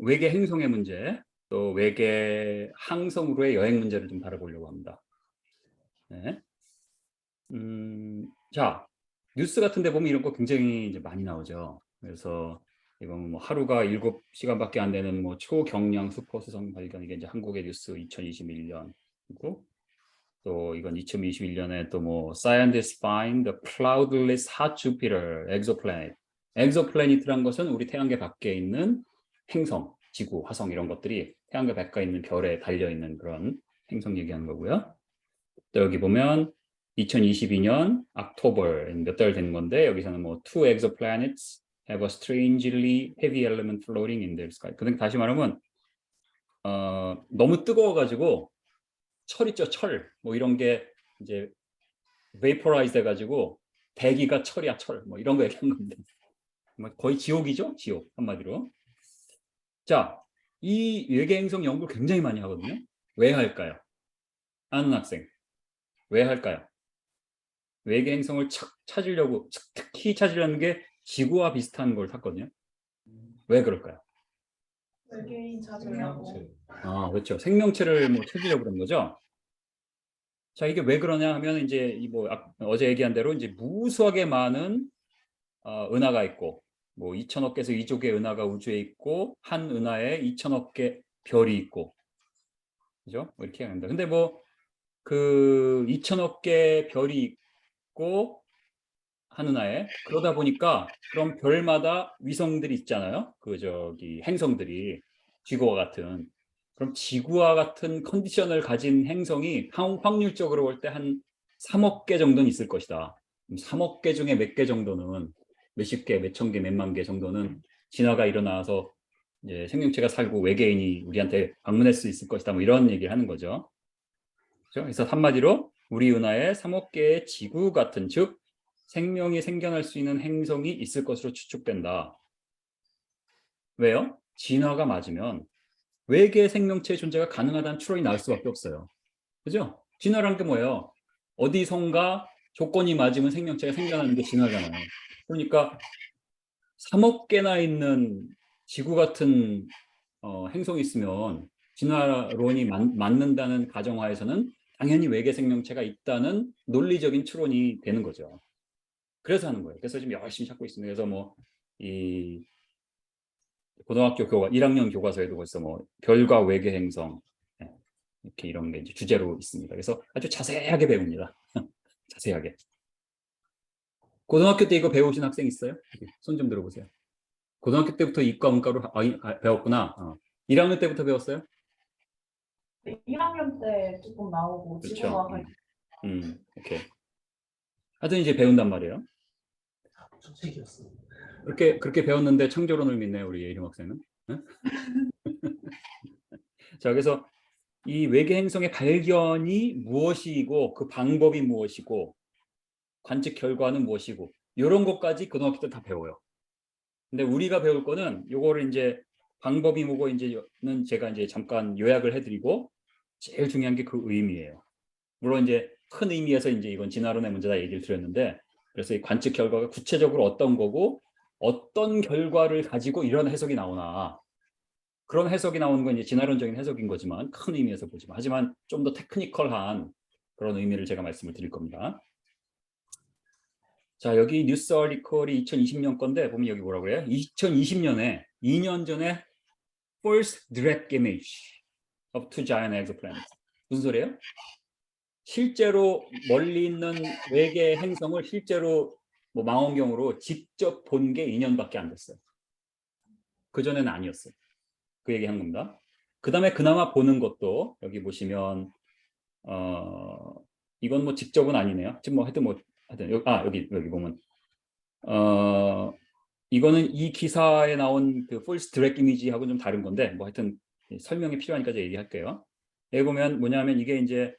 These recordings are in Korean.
외계 행성의 문제, 또 외계 항성으로의 여행 문제를 좀 다뤄보려고 합니다. 네. 자, 뉴스 같은 데 보면 이런 거 굉장히 이제 많이 나오죠. 그래서 이건 뭐 하루가 7시간밖에 안 되는 뭐 초경량 슈퍼수성 발견, 이게 이제 한국의 뉴스 2021년이고, 또 이건 2021년에 또 뭐 Scientists find the cloudless hot Jupiter exoplanet. 엑소플래닛이란 것은 우리 태양계 밖에 있는 행성, 지구, 화성 이런 것들이 태양계 밖에 있는 별에 달려 있는 그런 행성 얘기하는 거고요. 또 여기 보면 2022년 October 몇 달 된 건데, 여기서는 뭐 two exoplanets have a strangely heavy element floating in their sky. 그러니까 다시 말하면 너무 뜨거워가지고 철 있죠, 철. 뭐 이런 게 이제 vaporize 해가지고 대기가 철이야, 철. 뭐 이런 거 얘기한 건데. 거의 지옥이죠, 지옥 한마디로. 자, 이 외계 행성 연구를 굉장히 많이 하거든요. 왜 할까요? 아는 학생, 왜 할까요? 외계 행성을 찾으려고, 특히 찾으려는 게 지구와 비슷한 걸 찾거든요. 왜 그럴까요? 외계인 찾으려고. 아, 그렇죠. 생명체를 뭐 찾으려고 그런 거죠. 자, 이게 왜 그러냐 하면 이제 뭐 어제 얘기한 대로 이제 무수하게 많은 은하가 있고, 뭐 2천억 개에서 2조 개 은하가 우주에 있고, 한 은하에 2천억 개 별이 있고, 그죠? 뭐 이렇게 합니다. 근데 뭐 그 2천억 개 별이 있고 한 은하에, 그러다 보니까 그런 별마다 위성들이 있잖아요. 그 저기 행성들이 지구와 같은. 그럼 지구와 같은 컨디션을 가진 행성이 확률적으로 볼 때 한 3억 개 정도는 있을 것이다. 3억 개 중에 몇 개 정도는, 몇십 개, 몇천 개, 몇만 개 정도는 진화가 일어나서 이제 생명체가 살고 외계인이 우리한테 방문할 수 있을 것이다. 뭐 이런 얘기를 하는 거죠. 그렇죠? 그래서 한마디로 우리 은하에 3억 개의 지구 같은, 즉 생명이 생겨날 수 있는 행성이 있을 것으로 추측된다. 왜요? 진화가 맞으면 외계 생명체의 존재가 가능하다는 추론이 나올 수밖에 없어요. 그죠? 진화란 게 뭐예요? 어디선가 조건이 맞으면 생명체가 생겨나는 게 진화잖아요. 그러니까 3억 개나 있는 지구 같은 행성이 있으면 진화론이 맞는다는 가정하에서는 당연히 외계 생명체가 있다는 논리적인 추론이 되는 거죠. 그래서 하는 거예요. 그래서 지금 열심히 찾고 있습니다. 그래서 뭐 이 고등학교 1학년 교과서에도 벌써 뭐 별과 외계 행성, 네, 이렇게 이런 게 이제 주제로 있습니다. 그래서 아주 자세하게 배웁니다. 자세하게. 고등학교 때 이거 배우신 학생 있어요? 손 좀 들어보세요. 고등학교 때부터 이과 문과로 배웠구나. 1학년 때부터 배웠어요? 1학년 때 조금 나오고 그렇죠. 지구과학 할 오케이. 하여튼 이제 배운단 말이에요. 초책이었어. 그렇게 배웠는데 창조론을 믿네요, 우리 예림 학생은. 네? 자, 그래서 이 외계 행성의 발견이 무엇이고, 그 방법이 무엇이고, 관측 결과는 무엇이고, 이런 것까지 고등학교 때 다 배워요. 근데 우리가 배울 거는 요거를 이제 방법이 뭐고 이제는 제가 이제 잠깐 요약을 해드리고, 제일 중요한 게 그 의미예요. 물론 이제 큰 의미에서 이제 이건 진화론의 문제다 얘기를 드렸는데, 그래서 이 관측 결과가 구체적으로 어떤 거고, 어떤 결과를 가지고 이런 해석이 나오나, 그런 해석이 나오는 건 이제 진화론적인 해석인 거지만, 큰 의미에서 보지만, 하지만 좀 더 테크니컬한 그런 의미를 제가 말씀을 드릴 겁니다. 자, 여기 뉴스 아티클이 2020년 건데 보면 여기 뭐라고 그래요? 2020년에 2년 전에 first direct image of two giant exoplanets. 무슨 소리예요? 실제로 멀리 있는 외계 행성을 실제로 뭐 망원경으로 직접 본 게 2년밖에 안 됐어요. 그전에는 아니었어요. 그 얘기한 겁니다. 그 다음에 그나마 보는 것도 여기 보시면 이건 뭐 직접은 아니네요. 지금 뭐 하여튼 여기 보면 이거는 이 기사에 나온 그 false direct image하고는 좀 다른 건데 뭐 하여튼 설명이 필요하니까 제가 얘기할게요. 여기 보면 뭐냐면 이게 이제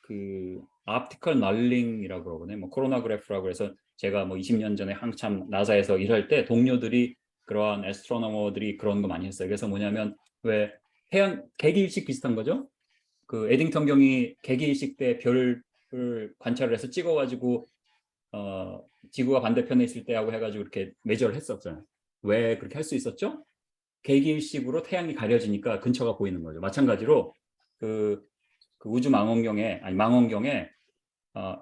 그 optical nulling이라고 그러거든요. 뭐 코로나 그래프라고 해서 제가 뭐 20년 전에 한참 나사에서 일할 때 동료들이 그러한 애스트로노머들이 그런 거 많이 했어요. 그래서 뭐냐면 왜 태양 개기일식 비슷한 거죠? 그 에딩턴 경이 개기일식 때 별을 관찰을 해서 찍어가지고 지구가 반대편에 있을 때하고 해가지고 이렇게 매저를 했었잖아요. 왜 그렇게 할 수 있었죠? 개기일식으로 태양이 가려지니까 근처가 보이는 거죠. 마찬가지로 그 우주 망원경에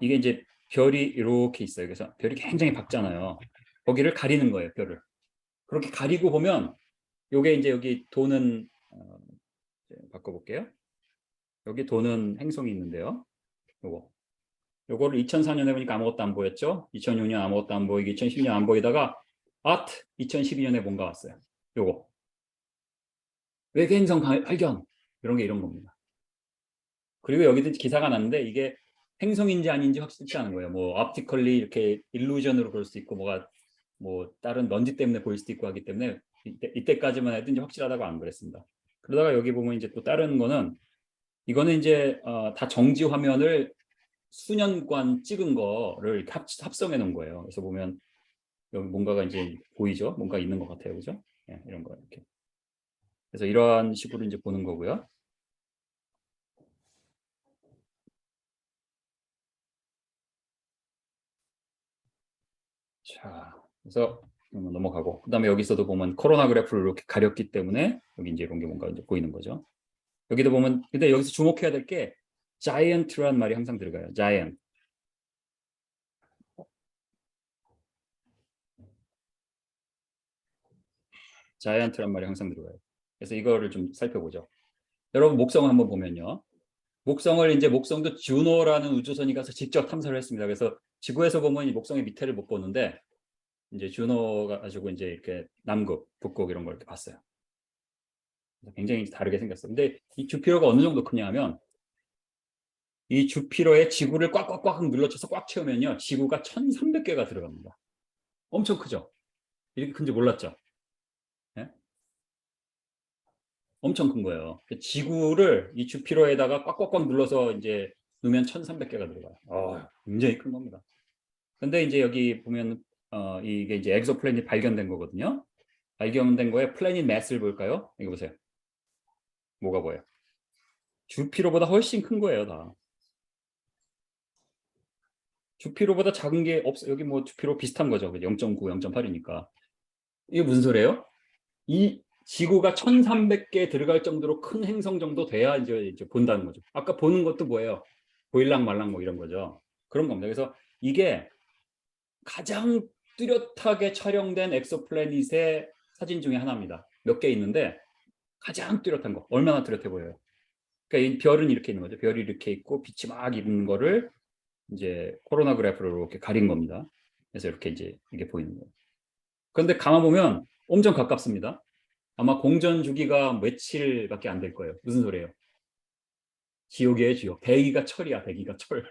이게 이제 별이 이렇게 있어요. 그래서 별이 굉장히 밝잖아요. 거기를 가리는 거예요, 별을. 그렇게 가리고 보면 요게 이제 여기 도는 바꿔볼게요. 여기 도는 행성이 있는데요. 요거를 2004년에 보니까 아무것도 안 보였죠. 2006년 아무것도 안 보이고 2010년 안 보이다가 2012년에 뭔가 왔어요. 요거 외계 행성 발견 이런 게 이런 겁니다. 그리고 여기도 기사가 났는데 이게 행성인지 아닌지 확실치 않은 거예요. 뭐 optically 이렇게 일루전으로 볼 수도 있고 뭐가 뭐 다른 먼지 때문에 보일 수도 있고 하기 때문에 이때까지만 해도 이제 확실하다고 안 그랬습니다. 그러다가 여기 보면 이제 또 다른 거는 이거는 이제 다 정지 화면을 수년간 찍은 거를 이렇게 합성해 놓은 거예요. 그래서 보면 여기 뭔가가 이제 보이죠? 뭔가 있는 것 같아요, 그죠? 예, 이런 거 이렇게. 그래서 이러한 식으로 이제 보는 거고요. 자, 그래서 넘어가고 그다음에 여기서도 보면 코로나 그래프를 이렇게 가렸기 때문에 여기 이제 이런 게 뭔가 이제 보이는 거죠. 여기도 보면 근데 여기서 주목해야 될 게 giant라는 말이 항상 들어가요. giant. giant라는 말이 항상 들어가요. 그래서 이거를 좀 살펴보죠. 여러분 목성 한번 보면요. 목성도 주노라는 우주선이 가서 직접 탐사를 했습니다. 그래서 지구에서 보면 이 목성의 밑에를 못 보는데 이제 주노가 가지고 이제 이렇게 남극, 북극 이런 걸 이렇게 봤어요. 굉장히 다르게 생겼어요. 근데 이 주피로가 어느 정도 크냐면 이 주피로의 지구를 꽉꽉꽉 눌러쳐서 꽉 채우면요. 지구가 1300개가 들어갑니다. 엄청 크죠? 이렇게 큰지 몰랐죠? 네? 엄청 큰 거예요. 지구를 이 주피로에다가 꽉꽉꽉 눌러서 이제 넣으면 1300개가 들어가요. 굉장히 큰 겁니다. 근데 이제 여기 보면 이게 이제 엑소플래닛 발견된 거거든요. 발견된 거에 플래닛 매스를 볼까요? 이거 보세요. 뭐가 보여요? 주피로보다 훨씬 큰 거예요, 다. 주피로보다 작은 게 없어. 여기 뭐 주피로 비슷한 거죠. 0.9, 0.8이니까. 이게 무슨 소리예요? 이 지구가 1300개 들어갈 정도로 큰 행성 정도 돼야 이제 본다는 거죠. 아까 보는 것도 뭐예요? 보일랑 말랑 뭐 이런 거죠. 그런 겁니다. 그래서 이게 가장 뚜렷하게 촬영된 엑소플래닛의 사진 중에 하나입니다. 몇 개 있는데 가장 뚜렷한 거. 얼마나 뚜렷해 보여요? 그러니까 이 별은 이렇게 있는 거죠. 별이 이렇게 있고 빛이 막 있는 거를 이제 코로나 그래프로 이렇게 가린 겁니다. 그래서 이렇게 이제 이게 보이는 거예요. 그런데 가만 보면 엄청 가깝습니다. 아마 공전 주기가 며칠밖에 안 될 거예요. 무슨 소리예요? 지옥이에요, 지옥. 대기가 철이야, 대기가 철.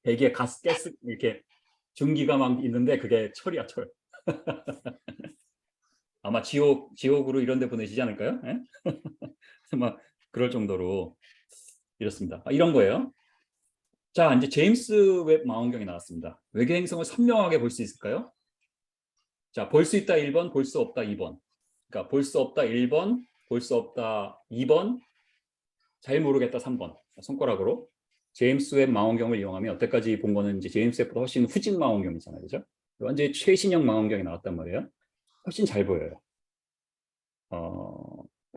대기에 가스 이렇게 증기가 막 있는데 그게 철이야, 철. 아마 지옥으로 이런 데 보내시지 않을까요? 예? 막 그럴 정도로 이렇습니다. 이런 거예요. 자, 이제 제임스 웹 망원경이 나왔습니다. 외계 행성을 선명하게 볼 수 있을까요? 자, 볼 수 있다 1번, 볼 수 없다 2번. 그러니까 볼 수 없다 1번, 볼 수 없다 2번, 잘 모르겠다 3번. 손가락으로. 제임스 웹 망원경을 이용하면 여태까지 본 거는 이제 제임스 웹보다 훨씬 후진 망원경이잖아요. 그죠? 완전히 최신형 망원경이 나왔단 말이에요. 훨씬 잘 보여요.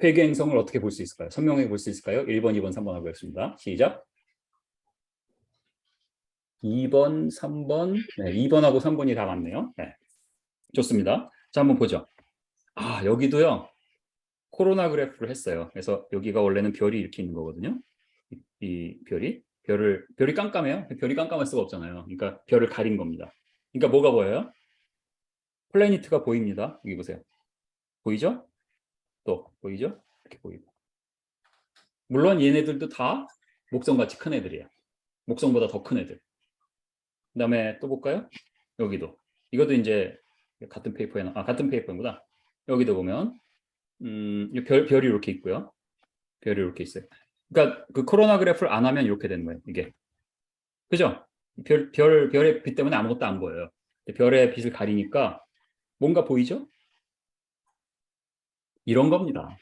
회계 행성을 어떻게 볼 수 있을까요? 선명하게 볼 수 있을까요? 1번, 2번, 3번 하고 있습니다. 시작. 2번, 3번, 네, 2번하고 3번이 다 맞네요. 네. 좋습니다. 자, 한번 보죠. 여기도요. 코로나 그래프를 했어요. 그래서 여기가 원래는 별이 이렇게 있는 거거든요. 이 별이 깜깜해요. 별이 깜깜할 수가 없잖아요. 그러니까 별을 가린 겁니다. 그러니까 뭐가 보여요? 플래닛가 보입니다. 여기 보세요. 보이죠? 또 보이죠? 이렇게 보이고. 물론 얘네들도 다 목성같이 큰 애들이에요. 목성보다 더 큰 애들. 그다음에 또 볼까요? 여기도. 이것도 이제 같은 페이퍼보다 여기도 보면 별이 이렇게 있고요. 별이 이렇게 있어요. 그러니까 그 코로나 그래프를 안 하면 이렇게 되는 거예요. 이게. 그죠? 별의 빛 때문에 아무것도 안 보여요. 별의 빛을 가리니까 뭔가 보이죠? 이런 겁니다.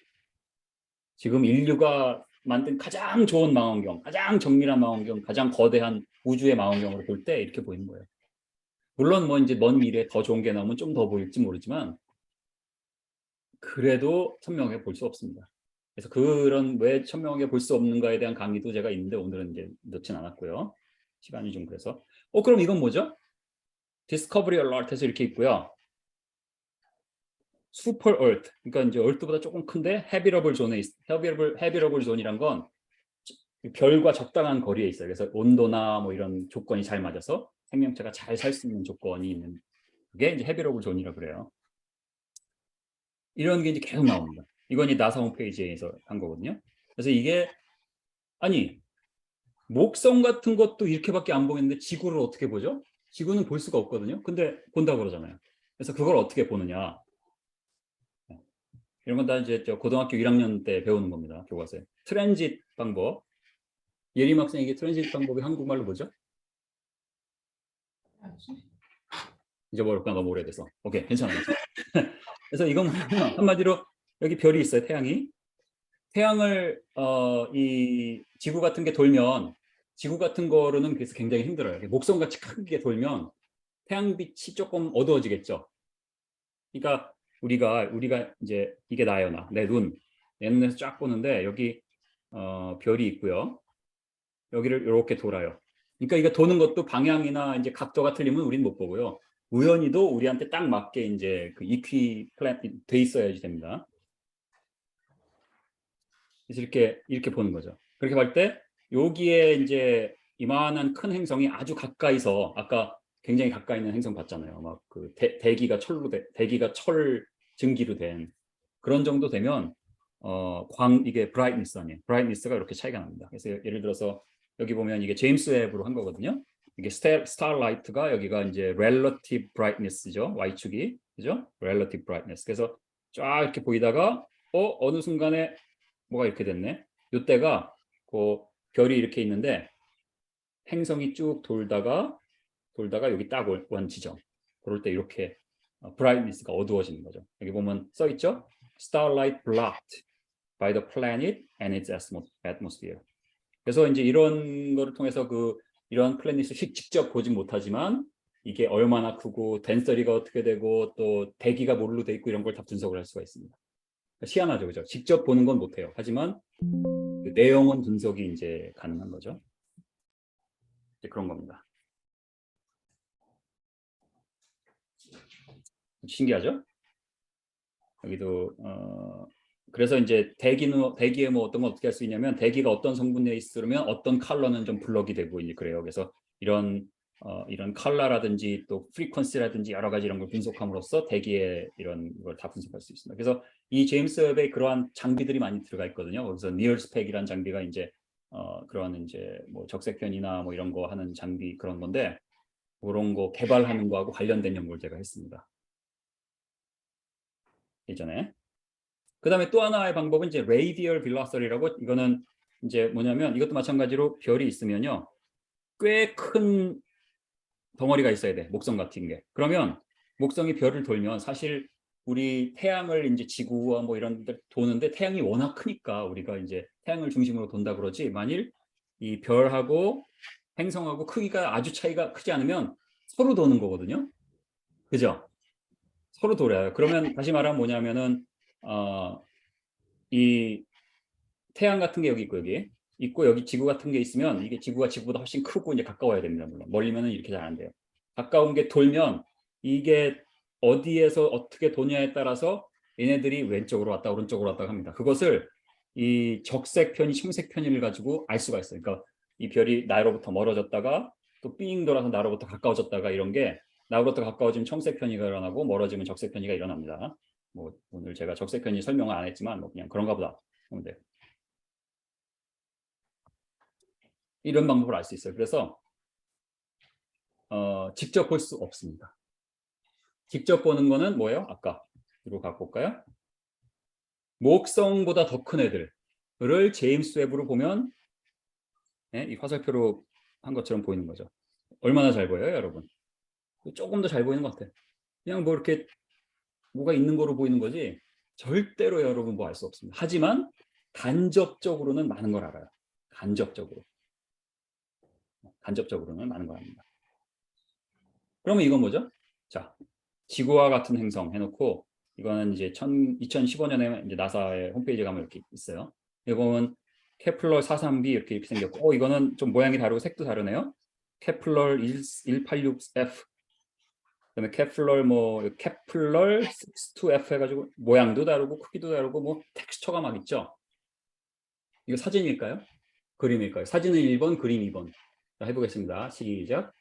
지금 인류가 만든 가장 좋은 망원경, 가장 정밀한 망원경, 가장 거대한 우주의 망원경으로 볼 때 이렇게 보이는 거예요. 물론 뭐 이제 먼 미래에 더 좋은 게 나오면 좀 더 보일지 모르지만 그래도 선명하게 볼 수 없습니다. 그래서 그런 왜 선명하게 볼 수 없는가에 대한 강의도 제가 있는데 오늘은 이제 넣진 않았고요. 시간이 좀 그래서. 그럼 이건 뭐죠? Discovery Alert에서 이렇게 있고요. Super Earth, 그러니까 이제 Earth보다 조금 큰데 Habitable Zone에 Habitable Zone이란 건 별과 적당한 거리에 있어요. 그래서 온도나 뭐 이런 조건이 잘 맞아서 생명체가 잘 살 수 있는 조건이 있는 그게 이제 Habitable Zone이라고 그래요. 이런 게 이제 계속 나옵니다. 이건 이 나사 홈페이지에서 한 거거든요. 그래서 이게 아니 목성 같은 것도 이렇게밖에 안 보이는데 지구를 어떻게 보죠? 지구는 볼 수가 없거든요. 근데 본다고 그러잖아요. 그래서 그걸 어떻게 보느냐? 이런 건 다 이제 저 고등학교 1학년 때 배우는 겁니다. 교과서에. 트랜짓 방법. 예림 학생 이게 트랜짓 방법이 한국말로 뭐죠? 잊어버렸구나. 너무 오래돼서. 오케이, 괜찮아요. 그래서 이건 뭐냐면 한마디로 여기 별이 있어요. 태양이. 태양을 이 지구 같은 게 돌면 지구 같은 거로는 그래서 굉장히 힘들어요. 목성같이 크게 돌면 태양빛이 조금 어두워지겠죠. 그러니까 우리가 이제 이게 나예요, 나. 내 눈. 내 눈에서 쫙 보는데 여기 별이 있고요. 여기를 이렇게 돌아요. 그러니까 이게 도는 것도 방향이나 이제 각도가 틀리면 우리는 못 보고요. 우연히도 우리한테 딱 맞게 이제 그 이퀴 플랫 돼 있어야지 됩니다. 그래서 이렇게 보는 거죠. 그렇게 볼 때 여기에 이제 이만한 큰 행성이 아주 가까이서 아까 굉장히 가까이 있는 행성 봤잖아요. 막 그 대기가 철 증기로 된 그런 정도 되면 이게 브라이트니스 아니에요. 브라이트니스가 이렇게 차이가 납니다. 그래서 예를 들어서 여기 보면 이게 제임스 웹으로 한 거거든요. 이게 스타라이트가 여기가 이제 relative brightness죠. Y축이. 그죠? relative brightness. 그래서 쫙 이렇게 보이다가 어느 순간에 뭐가 이렇게 됐네. 이때가 그 별이 이렇게 있는데 행성이 쭉 돌다가 여기 딱 원 지점. 그럴 때 이렇게 브라이트니스가 어두워지는 거죠. 여기 보면 써 있죠? Starlight blocked by the planet and its atmosphere. 그래서 이제 이런 거를 통해서 이런 플래닛을 직접 보진 못하지만 이게 얼마나 크고 덴서리가 어떻게 되고 또 대기가 뭘로 돼 있고 이런 걸 다 분석을 할 수가 있습니다. 희한하죠, 그죠? 직접 보는 건 못해요. 하지만 그 내용은 분석이 이제 가능한 거죠. 이제 그런 겁니다. 신기하죠? 여기도 그래서 이제 대기에 뭐 어떤 거 어떻게 할 수 있냐면 대기가 어떤 성분에 있으면 어떤 컬러는 좀 블럭이 되고 이제 그래요. 그래서 이런 컬러라든지 또 프리퀀시라든지 여러 가지 이런 걸 분석함으로써 대기의 이런 걸 다 분석할 수 있습니다. 그래서 이 제임스 웹에 그러한 장비들이 많이 들어가 있거든요. 그래서 니얼스펙이라는 장비가 이제 그런 이제 뭐 적색변이나 뭐 이런 거 하는 장비 그런 건데 그런 거 개발하는 거하고 관련된 연구를 제가 했습니다. 예전에. 그다음에 또 하나의 방법은 이제 레이디얼 빌라서리라고 이거는 이제 뭐냐면 이것도 마찬가지로 별이 있으면요. 꽤 큰 덩어리가 있어야 돼. 목성 같은 게. 그러면 목성이 별을 돌면 사실 우리 태양을 이제 지구와 뭐 이런 데 도는데 태양이 워낙 크니까 우리가 이제 태양을 중심으로 돈다 그러지 만일 이 별하고 행성하고 크기가 아주 차이가 크지 않으면 서로 도는 거거든요. 그죠? 서로 돌아요. 그러면 다시 말하면 뭐냐면은 이 태양 같은 게 여기 있고 여기 지구 같은 게 있으면 이게 지구가 지구보다 훨씬 크고 이제 가까워야 됩니다. 물론 멀리면은 이렇게 잘 안 돼요. 가까운 게 돌면 이게 어디에서 어떻게 도냐에 따라서 얘네들이 왼쪽으로 왔다 오른쪽으로 왔다 합니다. 그것을 이 적색편이 청색편을 가지고 알 수가 있어요. 그러니까 이 별이 나로부터 멀어졌다가 또 삥 돌아서 나로부터 가까워졌다가 이런 게 나로부터 가까워지면 청색편이가 일어나고 멀어지면 적색편이가 일어납니다. 뭐 오늘 제가 적색편이 설명을 안 했지만 뭐 그냥 그런가 보다 하면 돼요. 이런 방법을 알 수 있어요. 그래서 직접 볼 수 없습니다. 직접 보는 거는 뭐예요? 아까 이로 갖고 올까요? 목성보다 더 큰 애들을 제임스 웹으로 보면 네, 이 화살표로 한 것처럼 보이는 거죠. 얼마나 잘 보여요, 여러분? 조금 더 잘 보이는 것 같아요. 그냥 뭐 이렇게 뭐가 있는 거로 보이는 거지 절대로 여러분 뭐 알 수 없습니다. 하지만 간접적으로는 많은 걸 알아요. 간접적으로는 많은 걸 압니다. 그러면 이건 뭐죠? 자, 지구와 같은 행성 해놓고 이거는 이제 2015년에 이제 나사의 홈페이지에 가면 이렇게 있어요. 이거는 케플러 43b 이렇게 생겼고, 이거는 좀 모양이 다르고 색도 다르네요. 케플러 186f, 그다음에 케플러 케플러 62f 해가지고 모양도 다르고 크기도 다르고 뭐 텍스처가 막 있죠. 이거 사진일까요? 그림일까요? 사진은 1번, 그림 2번. 자, 해보겠습니다. 시작.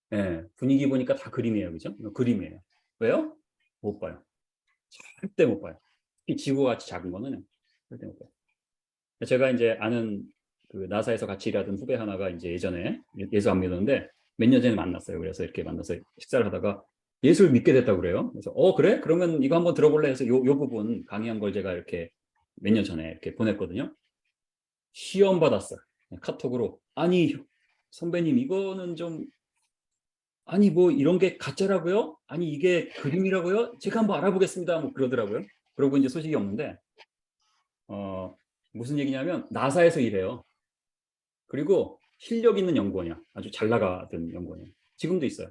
네, 분위기 보니까 다 그림이에요, 그죠? 이거 그림이에요. 왜요? 못 봐요. 절대 못 봐요. 특히 지구같이 작은 거는 절대 못 봐요. 제가 이제 아는 그 나사에서 같이 일하던 후배 하나가 이제 예전에 예수 안 믿었는데 몇 년 전에 만났어요. 그래서 이렇게 만나서 식사를 하다가 예수를 믿게 됐다고 그래요. 그래서 그래? 그러면 이거 한번 들어볼래 해서 요 부분 강의한 걸 제가 이렇게 몇 년 전에 이렇게 보냈거든요. 시험 받았어요. 카톡으로. 아니 선배님 이거는 좀 아니 뭐 이런 게 가짜라고요? 아니 이게 그림이라고요? 제가 한번 알아보겠습니다. 뭐 그러더라고요. 그러고 이제 소식이 없는데 무슨 얘기냐면 나사에서 일해요. 그리고 실력 있는 연구원이야. 아주 잘 나가던 연구원이야. 지금도 있어요.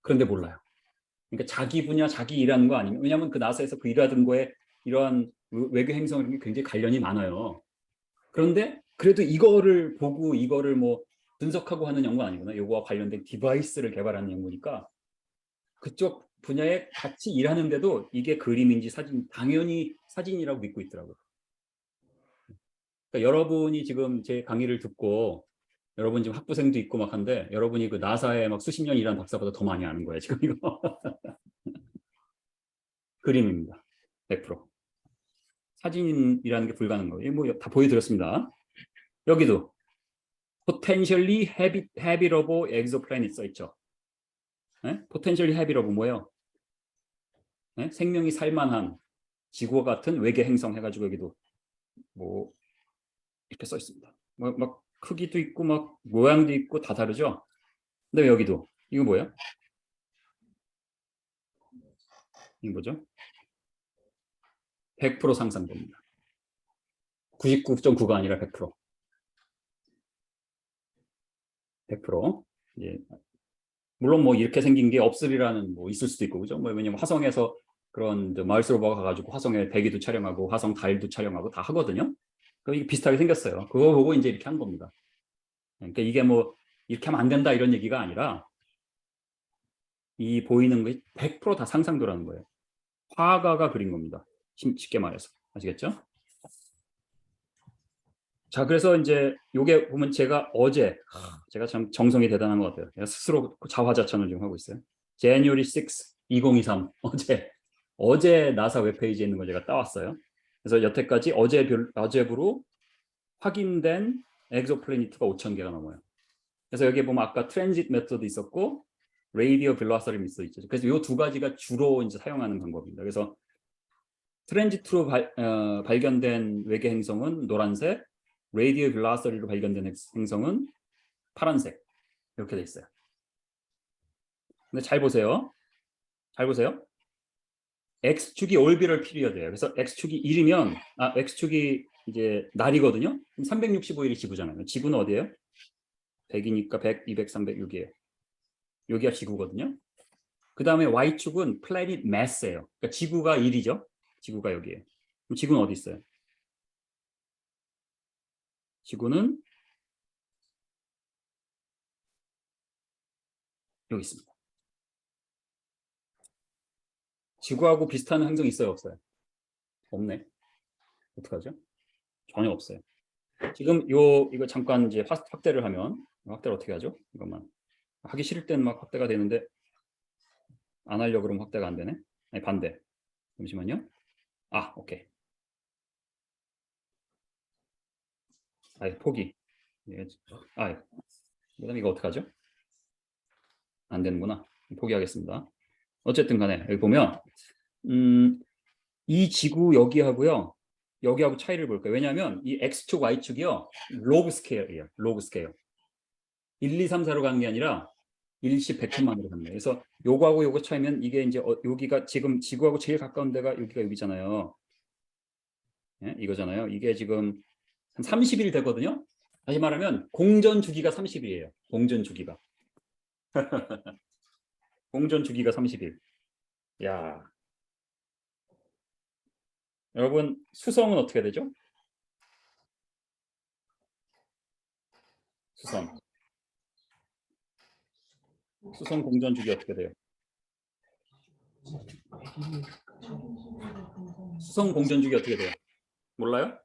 그런데 몰라요. 그러니까 자기 분야, 자기 일하는 거 아니면, 왜냐하면 그 나사에서 그 일하던 거에 이러한 외교 행성이 굉장히 관련이 많아요. 그런데 그래도 이거를 보고 이거를 뭐 분석하고 하는 연구는 아니구나. 이거와 관련된 디바이스를 개발하는 연구니까 그쪽 분야에 같이 일하는데도 이게 그림인지 사진, 당연히 사진이라고 믿고 있더라고요. 그러니까 여러분이 지금 제 강의를 듣고 여러분 지금 학부생도 있고 막 한데 여러분이 그 나사에 막 수십 년 일한 박사보다 더 많이 아는 거예요 지금 이거. 그림입니다. 100%. 사진이라는 게 불가능한 거예요. 뭐 다 보여드렸습니다. 여기도 potentially habitable exoplanet 써 있죠. 네? potentially habitable 뭐예요? 네? 생명이 살만한 지구와 같은 외계 행성 해가지고 여기도 뭐 이렇게 써 있습니다. 뭐 막 크기도 있고 막 모양도 있고 다 다르죠. 근데 여기도 이거 뭐예요? 이거 뭐죠? 100% 상상됩니다. 99.9가 아니라 100%. 100%. 예. 물론 뭐 이렇게 생긴 게 없으리라는 뭐 있을 수도 있고 그죠? 뭐 왜냐면 화성에서 그런 마을스 로버가 가가지고 화성에 대기도 촬영하고 화성 달도 촬영하고 다 하거든요. 이게 비슷하게 생겼어요. 그거 보고 이제 이렇게 한 겁니다. 그러니까 이게 뭐 이렇게 하면 안 된다 이런 얘기가 아니라 이 보이는 게 100%다 상상도라는 거예요. 화가가 그린 겁니다. 쉽게 말해서. 아시겠죠? 자, 그래서 이제 요게 보면 제가 어제 제가 참 정성이 대단한 것 같아요. 제가 스스로 자화자찬을 좀 하고 있어요. January 6, 2023 어제 나사 웹페이지에 있는 걸 제가 따왔어요. 그래서 여태까지 어제부로 확인된 엑소플래닛가 5,000개가 넘어요. 그래서 여기 보면 아까 트랜짓 메서드 있었고 레이디어 벨로시티 미터 있죠. 그래서 이 두 가지가 주로 이제 사용하는 방법입니다. 그래서 트랜지트로 발견된 외계 행성은 노란색, 레이디어 벨로시티로 발견된 행성은 파란색 이렇게 돼 있어요. 근데 잘 보세요. 잘 보세요. X축이 orbital period예요. 그래서 X축이 1이면 X축이 이제 날이거든요. 그럼 365일이 지구잖아요. 지구는 어디예요? 100이니까 100, 200, 300 여기에. 여기가 지구거든요. 그 다음에 Y축은 planet mass예요. 그러니까 지구가 1이죠. 지구가 여기에. 그럼 지구는 어디 있어요? 지구는 여기 있습니다. 지구하고 비슷한 행성이 있어요, 없어요? 없네. 어떡하죠? 전혀 없어요. 지금 이거 잠깐 이제 확대를 하면 확대를 어떻게 하죠? 이것만 하기 싫을 때는 막 확대가 되는데 안 하려고 그러면 확대가 안 되네. 아니 반대. 잠시만요. 오케이. 포기. 그다음에 이거 어떡하죠? 안 되는구나. 포기하겠습니다. 어쨌든 간에 여기 보면 이 지구 여기하고요. 여기하고 차이를 볼까요? 왜냐하면 이 X축, Y축이요. 로그 스케일이에요. 로그 스케일. 1, 2, 3, 4로 가는 게 아니라 1시 100천만으로 가는 거예요. 그래서 요거하고 요거 차이면 이게 이제 여기가 지금 지구하고 제일 가까운 데가 여기잖아요. 예? 이거잖아요. 이게 지금 한 30일 되거든요. 다시 말하면 공전 주기가 30일이에요. 공전 주기가. 공전 주기가 30일. 야. 여러분 수성은 어떻게 되죠? 수성. 수성 공전 주기 어떻게 돼요? 수성 공전 주기 어떻게 돼요? 몰라요?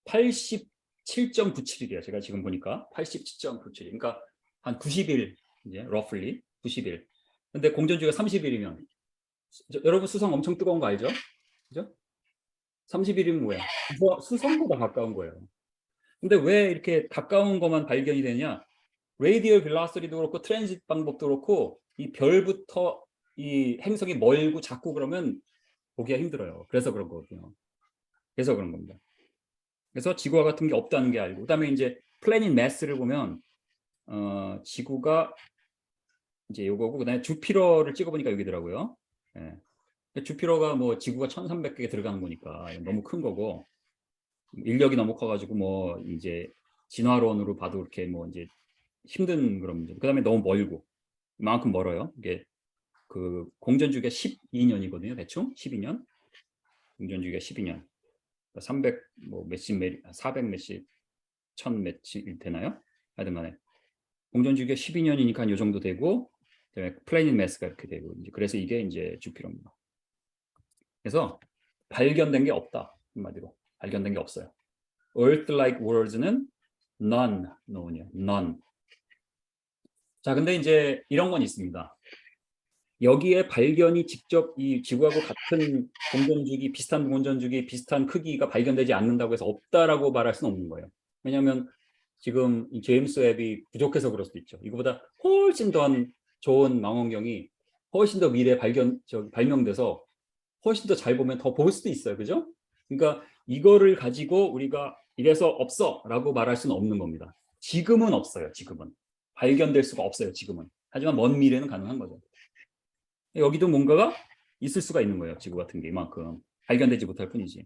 87.97일이에요. 제가 지금 보니까 87.97일. 그러니까 한 90일 이제 roughly 90일. 근데 공전 주기가 30일이면 여러분 수성 엄청 뜨거운 거 알죠? 그죠? 30일이면 뭐야? 수성보다 가까운 거예요. 근데 왜 이렇게 가까운 것만 발견이 되냐? 레디얼 벨로시티도 그렇고 트랜짓 방법도 그렇고 이 별부터 이 행성이 멀고 작고 그러면 보기가 힘들어요. 그래서 그런 거거든요. 그래서 그런 겁니다. 그래서 지구와 같은 게 없다는 게 알고 그다음에 이제 플래닛 매스를 보면 지구가 이제 요거고 그다음에 주피터를 찍어보니까 여기더라고요. 예. 주피터가 뭐 지구가 1,300개 들어가는 거니까 너무 큰 거고 인력이 너무 커가지고 뭐 이제 진화론으로 봐도 그렇게 뭐 이제 힘든 그런 문제. 그다음에 너무 멀고 이만큼 멀어요. 이게 그 공전주기가 12년이거든요. 대충 12년. 공전주기가 12년. 300 뭐 몇십 400 몇십 1000 몇십 되나요? 하여튼간에 공전주기가 12년이니까 이 정도 되고 그다음에 플래닛 매스가 이렇게 되고 이제 그래서 이게 이제 주피터입니다. 그래서 발견된 게 없다. 한마디로 발견된 게 없어요. Earth-like worlds는 none, no냐, none. 자, 근데 이제 이런 건 있습니다. 여기에 발견이 직접 이 지구하고 같은 공전주기, 비슷한 공전주기, 비슷한 크기가 발견되지 않는다고 해서 없다라고 말할 수는 없는 거예요. 왜냐하면 지금 이 제임스 웹이 부족해서 그럴 수도 있죠. 이거보다 훨씬 더 좋은 망원경이 훨씬 더 미래에 발명돼서 훨씬 더 잘 보면 더 볼 수도 있어요. 그죠? 그러니까 이거를 가지고 우리가 이래서 없어라고 말할 수는 없는 겁니다. 지금은 없어요. 지금은. 발견될 수가 없어요. 지금은. 하지만 먼 미래는 가능한 거죠. 여기도 뭔가가 있을 수가 있는 거예요. 지구 같은 게 이만큼. 발견되지 못할 뿐이지.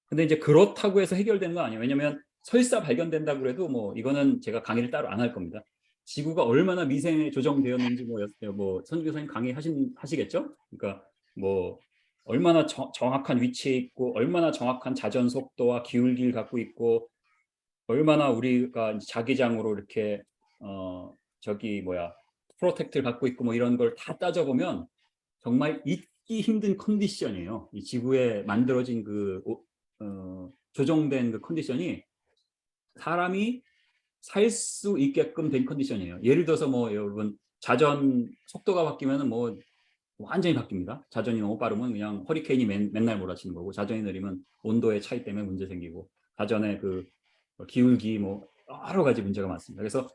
근데 이제 그렇다고 해서 해결되는 건 아니에요. 왜냐하면 설사 발견된다고 해도 뭐 이거는 제가 강의를 따로 안 할 겁니다. 지구가 얼마나 미생에 조정되었는지 뭐 선주 교수님 하시겠죠? 그러니까 뭐 얼마나 정확한 위치에 있고 얼마나 정확한 자전 속도와 기울기를 갖고 있고 얼마나 우리가 이제 자기장으로 이렇게 저기 뭐야 프로텍트를 갖고 있고 뭐 이런 걸 다 따져보면 정말 잊기 힘든 컨디션이에요. 이 지구에 만들어진 그 조정된 그 컨디션이 사람이 살 수 있게끔 된 컨디션이에요. 예를 들어서 뭐 여러분 자전 속도가 바뀌면은 뭐 완전히 바뀝니다. 자전이 너무 빠르면 그냥 허리케인이 맨날 몰아치는 거고 자전이 느리면 온도의 차이 때문에 문제 생기고 자전의 그 기울기 뭐 여러 가지 문제가 많습니다. 그래서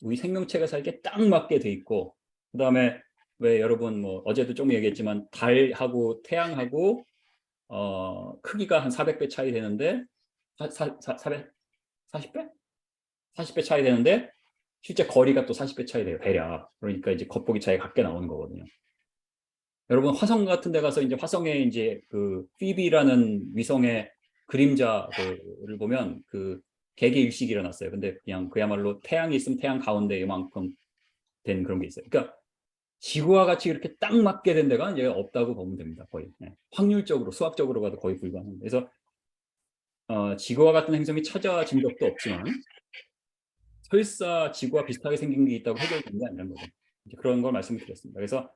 우리 생명체가 살기에 딱 맞게 돼 있고 그다음에 왜 여러분 뭐 어제도 좀 얘기했지만 달하고 태양하고 크기가 한 400배 차이 되는데 40배? 40배 차이 되는데 실제 거리가 또 40배 차이 돼요. 대략. 그러니까 이제 겉보기 차이가 각게 나오는 거거든요. 여러분 화성 같은 데 가서 이제 화성에 이제 그 피비라는 위성의 그림자를 보면 그 개개 일식이 일어났어요. 근데 그냥 그야말로 태양이 있으면 태양 가운데 이만큼 된 그런 게 있어요. 그러니까 지구와 같이 이렇게 딱 맞게 된 데가 이제 없다고 보면 됩니다. 거의. 네. 확률적으로 수학적으로 봐도 거의 불가능합니다. 그래서 지구와 같은 행성이 찾아진 적도 없지만 설사 지구와 비슷하게 생긴 게 있다고 해결된 게 아니라는 거죠. 이제 그런 걸 말씀을 드렸습니다. 그래서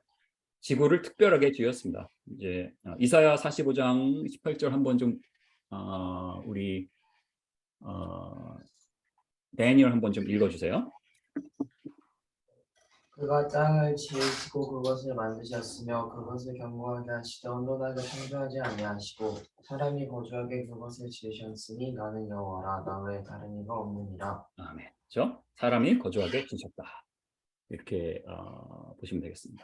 지구를 특별하게 지었습니다. 이제 이사야 45장 18절 한번 좀 우리 데니얼 한번 좀 읽어주세요. 그가 땅을 지으시고 그것을 만드셨으며 그것을 견고하게 하시되 온도나게 창조하지 아니하시고 사람이 거주하게 그것을 지으셨으니 나는 여호와라 나 외에 다른 이가 없느니라. 아멘. 그렇죠? 사람이 거주하게 지으셨다. 이렇게 보시면 되겠습니다.